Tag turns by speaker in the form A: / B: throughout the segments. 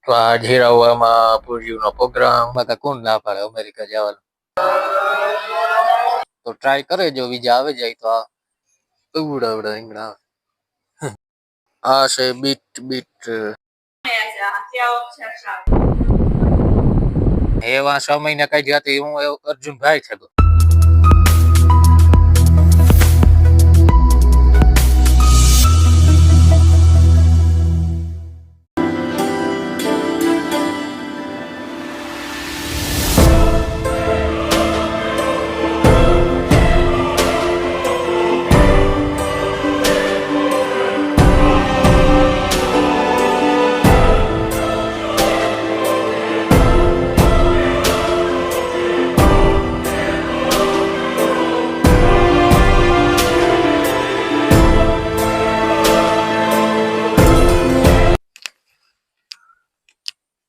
A: તો આ જીરાવામાં પૂર્યુનો પ્રોગ્રામ કોણ ના પાડે અમેરિકા જવાનું. તો ટ્રાય કરે, જો વિઝા આવે જાય તો આ ઉડાવડા રીંગણા. આ છે બીટ એવા 6 મહિના કઈ જતી હું અર્જુનભાઈ છે.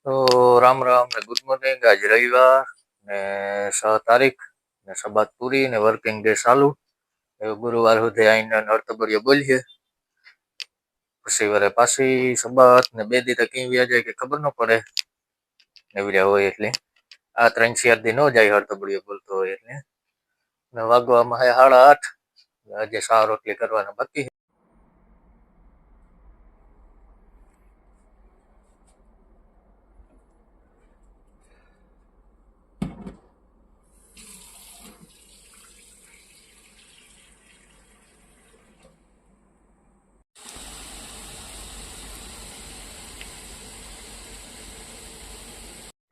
A: તો રામ રામ ને ગુડ મોર્નિંગ. આજ રવિવાર ને 6 તારીખ ને સબાત પૂરી ને વર્કિંગ ડે ચાલુ. ગુરુવાર સુધી આઈને નર્તબરીઓ બોલીએ, પછી વરે પાછી સબાત ને 2 દી કઈ વ્યા જાય કે ખબર ન પડે. એવી હોય એટલે આ 3-4 દી ન જાય હર્તબરીઓ બોલતો હોય એટલે. ને વાગવામાં હે 8:30. આજે 6 રોટલી કરવાના બાકી.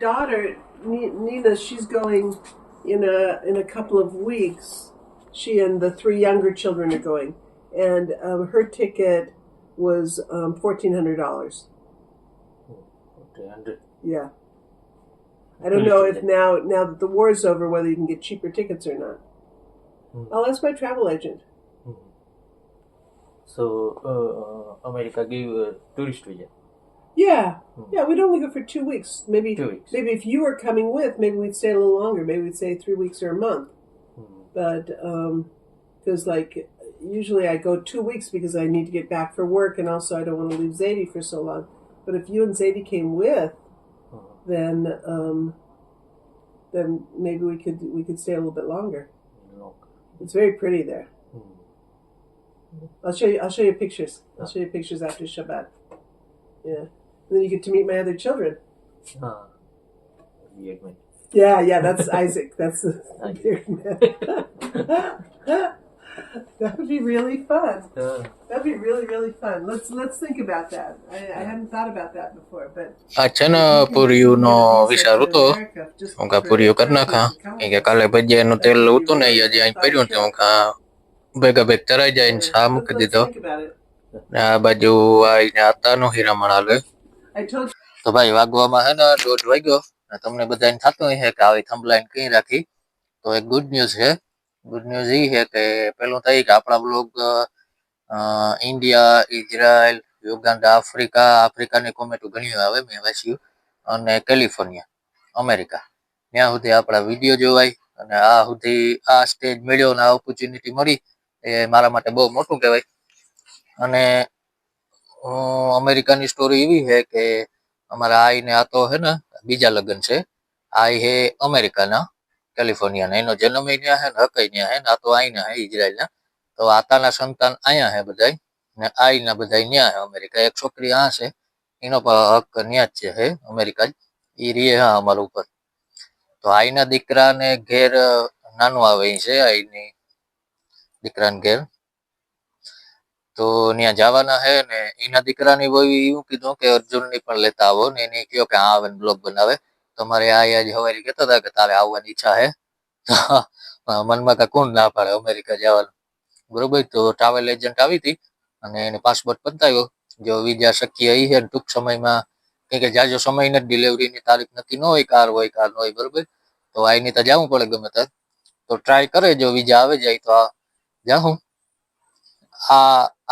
B: Daughter Nina, she's going in a couple of weeks. She and the 3 younger children are going, and her ticket was $1,400. Yeah, I don't know if now that the war is over whether you can get cheaper tickets or not. I'll ask my travel agent.
A: So America give tourist visa.
B: Yeah, we'd only go for 2 weeks. Maybe
A: 2 weeks.
B: Maybe if you were coming with, maybe we'd stay a little longer. Maybe we'd stay 3 weeks or a month. But because like usually I go 2 weeks because I need to get back for work, and also I don't want to leave Zadie for so long. But if you and Zadie came with, then maybe we could stay a little bit longer. It's very pretty there. I'll show you pictures. I'll show you pictures after Shabbat. Yeah. And then you get to meet my other children. Yeah, that's Isaac. That's the weird man. That would be really fun. That'd be really, really fun. Let's think about that. I hadn't thought about that before, but
A: આ છે ને પૂરીનો વિચાર હતો હું કા પૂરીઓ કરી નાખા કે કાલે ભજીયાનું તેલ હતું ને એ હજી અહીં પડ્યું ને હું કા ભેગા ભેગ તરાઈ જાય ને શા મૂકી દીધો. આ બાજુ આઈને આતાનો હીરામણ હાલે. તો ભાઈ વાગવામાં હે ને 1:30 વાગ્યો. તમને બધાને થતું હશે કે આવી થંબલાઈન કઈ રાખી. તો એક ગુડ ન્યૂઝ છે. ગુડ ન્યૂઝ એ છે કે પેલું તો એ કે આપણા બ્લોગ ઇન્ડિયા, ઇઝરાયલ, યુગાન્ડા, આફ્રિકાની કોમેન્ટો ઘણી આવે મેં વાંચ્યું, અને કેલિફોર્નિયા, અમેરિકા, ત્યાં સુધી આપણા વિડીયો જોવાય. અને આ સુધી આ સ્ટેજ મળ્યો અને આ ઓપોર્ચ્યુનિટી મળી એ મારા માટે બહુ મોટું કહેવાય. અને અમેરિકાની સ્ટોરી એવી છે કે અમારા આઈને આ તો હે ને બીજા લગ્ન છે. આઈ હે અમેરિકાના, કેલિફોર્નિયાના. એનો જન્મ ત્યાં હે ને હકાઈ ત્યાં હે ને આ તો આઈના હે ઇઝરાયલના. તો આતાના સંતાન અહીંયા હે બધાય ને આઈના બધાય ન્યા હે અમેરિકા. એક છોકરી આ છે એનો હક ન્યા જ છે હે અમેરિકા જ. એ રીએ હા અમારા ઉપર. તો આઈના દીકરાને ઘેર નાનું આવે છે, આઈની દીકરાને ઘેર. તો ત્યાં જવાના હે ને એના દીકરાની વહુ એવું કીધું કે અર્જુનની પણ લેતા આવો ને એને કહ્યો કે આવે ને બ્લોગ બનાવે. તમારે આજ હવારી કહેતા હતા કે તારે આવવાની ઈચ્છા હે. મનમાં કા કોણ ના પાડે અમેરિકા જવાનું, બરોબર. તો ટ્રાવેલ એજન્ટ આવી હતી અને એને પાસપોર્ટ બતાવ્યો. જો વિઝા શક્ય એ છે ટૂંક સમયમાં, કે જાજો સમય નથી, ડિલિવરીની તારીખ નક્કી ન હોય, કાર ન હોય, બરોબર. તો આઈની તો જવું પડે ગમે ત્યારે. તો ટ્રાય કરે, જો વિઝા આવે જાય તો જાઉં.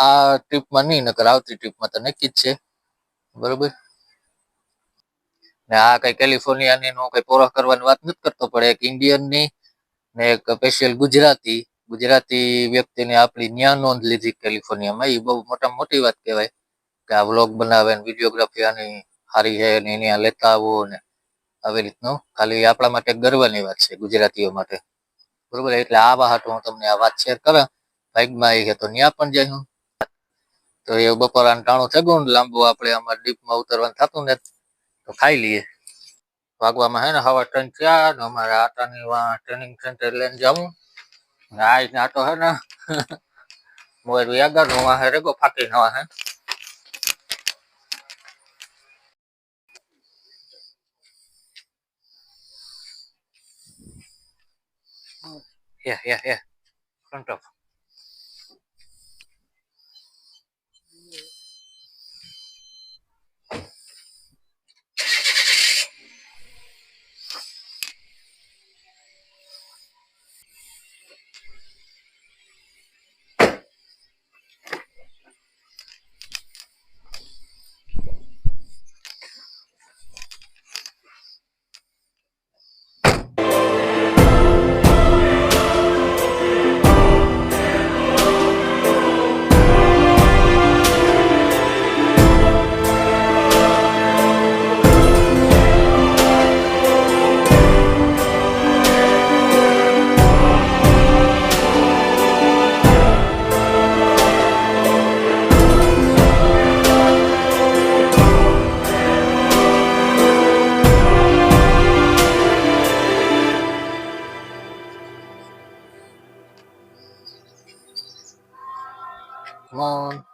A: આ ટ્રીપમાં નહીં, નકર આવતી ટ્રીપમાં તો નક્કી જ છે, બરોબર. ને આ કઈ કેલિફોર્નિયાની નો કઈ પોરખ કરવાની વાત નથી કરતો, પણ એક ઇન્ડિયનની ને એક સ્પેશિયલ ગુજરાતી વ્યક્તિને આપણી ન્યા નોંધ લીધી કેલિફોર્નિયામાં. એ બહુ મોટામાં મોટી વાત કહેવાય કે આ વ્લોગ બનાવે ને વિડીયોગ્રાફી આની સારી છે ને એને આ લેતા આવો ને આવી રીતનું ખાલી આપણા માટે ગર્વની વાત છે ગુજરાતીઓ માટે, બરોબર. એટલે આ વાત હું તમને આ વાત શેર કરા, બાઇકમાં આવી છે તો ત્યાં પણ જઈ હું તો એ બપોરાનું ટાણું થઈ ગયું લાંબુ, આપણે આમાં ડીપમાં ઉતરવાનું થતું ને તો ખાઈ લઈએ. વાગવામાં હે ને હવા 3 થયા ને અમારે આટાની ટ્રેનિંગ સેન્ટર લઈને જાઉં ને આ તો હે ને મોરવી આગળ નું વાહે રેગો ફાકી નવા હે. Yeah. Front of. Come on.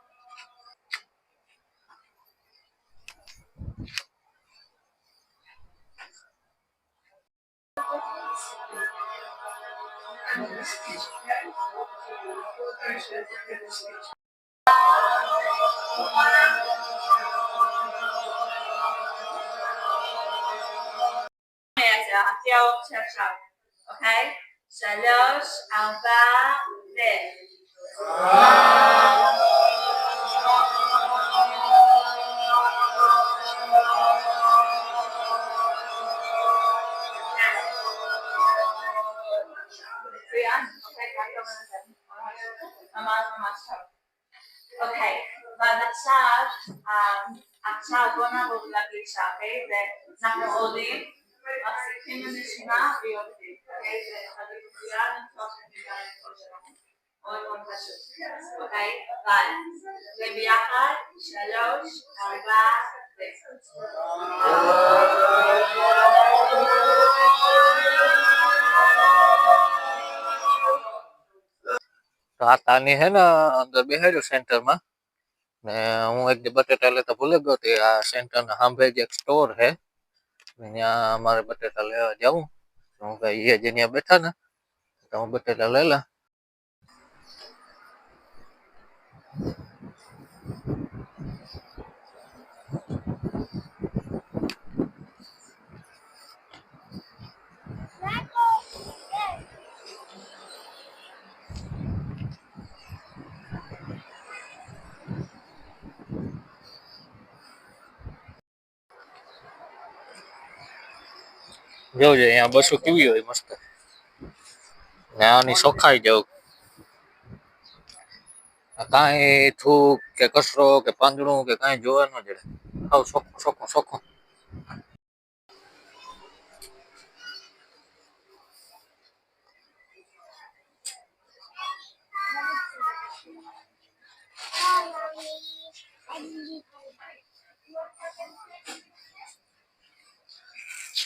C: Okay? 3, 4, אוקיי, עכשיו בוא נעבור לגלישה, אוקיי? ואנחנו עולים, מחזיקים בנשימה ויורדים, אוקיי? זה מצוין למצוא שנגיע לכל שלנו. מאוד מאוד פשוט, אוקיי? ביי. וביחד, 3, 4,
A: તો આ તાની હે ને અંદર બેહાડ્યો સેન્ટરમાં ને હું એક બટેટા લેતા ભૂલે ગયો તે આ સેન્ટરના સાંભે જ એક સ્ટોર હે ત્યાં અમારે બટેટા લેવા જાઉં. હું કઈ એ જે ત્યાં બેઠા ને તો હું બટેટા લઈ લા. જોજો અહીંયા બસો કેવી હોય મસ્ત ને આની ચોખાઈ જવું કાંઈ થૂક કે કચરો કે પાંદડું કે કાંઈ જોવા ન જડે, આવ ચોખ્ખું.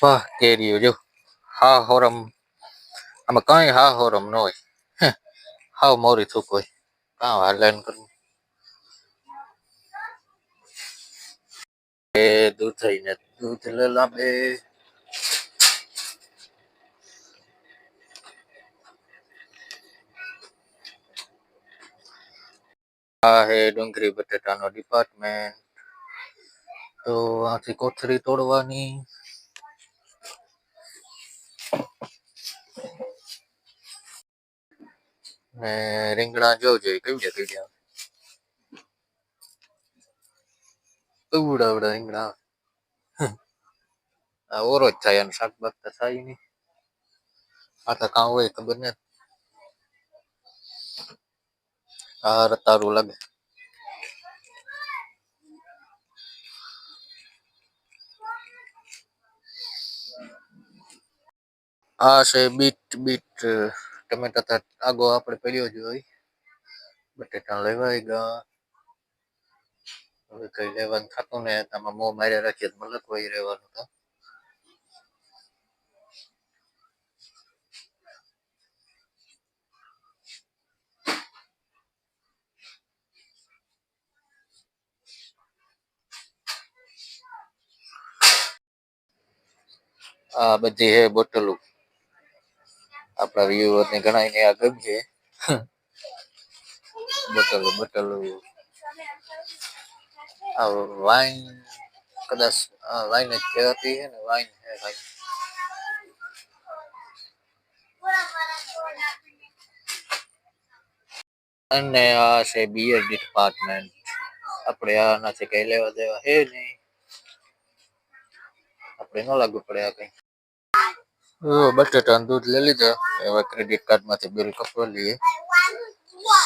A: વાહ કેરીઓ જો હા હોરમ, આમાં કઈ હા હોરમ ન હોય, હાવ મોરી થૂક હોય, કાં હાલાન કરવું એ દૂધ થઈને દૂધ લેલા બે. આ હે ડુંગળી બટેટાનો ડિપાર્ટમેન્ટ. તો આથી કોથળી તોડવાની ને રીંગણા જોજો કેવી જાય ઉવડા રીંગણા આ ઓરો જ થાય અને શાક બાક તો થાય નહીં, આ તો કાં હોય ખબર નથી. આ રતારું લાગે આ છે બીટ બીટ ટમેટા તો આગો આપણે પડ્યો જ હોય. બટેટા લેવાઈ ગયા. હવે કઈ લેવાનું થતું ને આમાં મોં માર્યા રાખીએ તો લખવાઈ રહેવાનું તો. આ બધી હે બોટલો આપણા વ્યુઅર ને ઘણા ને આ ગમશે. બોટલો આ વાઇન કદાચ વાઇન જ કહેવાતી છે ને વાઇન હે ભાઈ. અને આ છે બિયર ડિપાર્ટમેન્ટ. આપણે આનાથી કઈ લેવા દેવા હે નહીં. આપણે ન લાગુ પડે આ કઈ. બટેટા દૂધ લઈ લીધા. હવે ક્રેડિટ કાર્ડ માંથી બિલ કપવા લઈએ.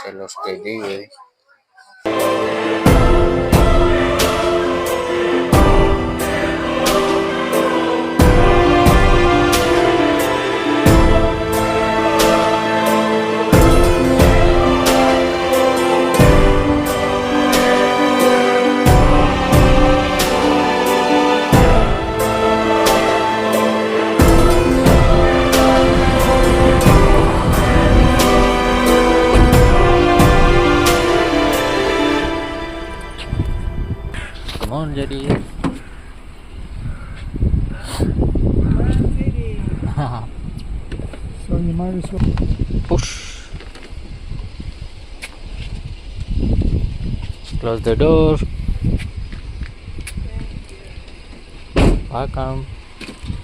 A: ચલો સ્ટે જઈએ. Come on, jadi.
D: So you might as well.
A: Push. Close the door. Welcome.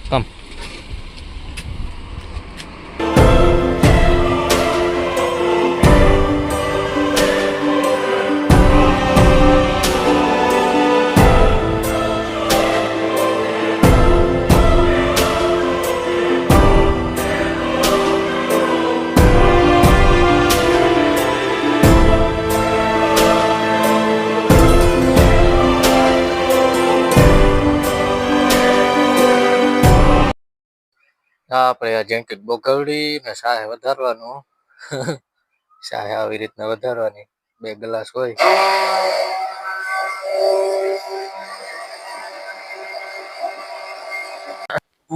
A: Come. આપણે આ જેકેટ બોગવડી ને શાહે વધારવાનું. શાહે આવી રીતના વધારવાની. 2 ગ્લાસ હોય.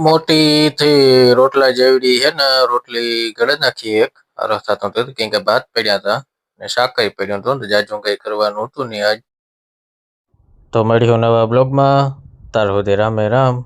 A: મોટી થી રોટલા જેવડી છે ને રોટલી ગળે નાખી એક રસ્તા તો કેમ કે ભાત પડ્યા હતા ને શાકાઈ પડ્યું હતું ને જાજુ કઈ કરવાનું હતું નહીં આજ. તો મળ્યું નવા બ્લોગમાં. તાર સુધી રામે રામ.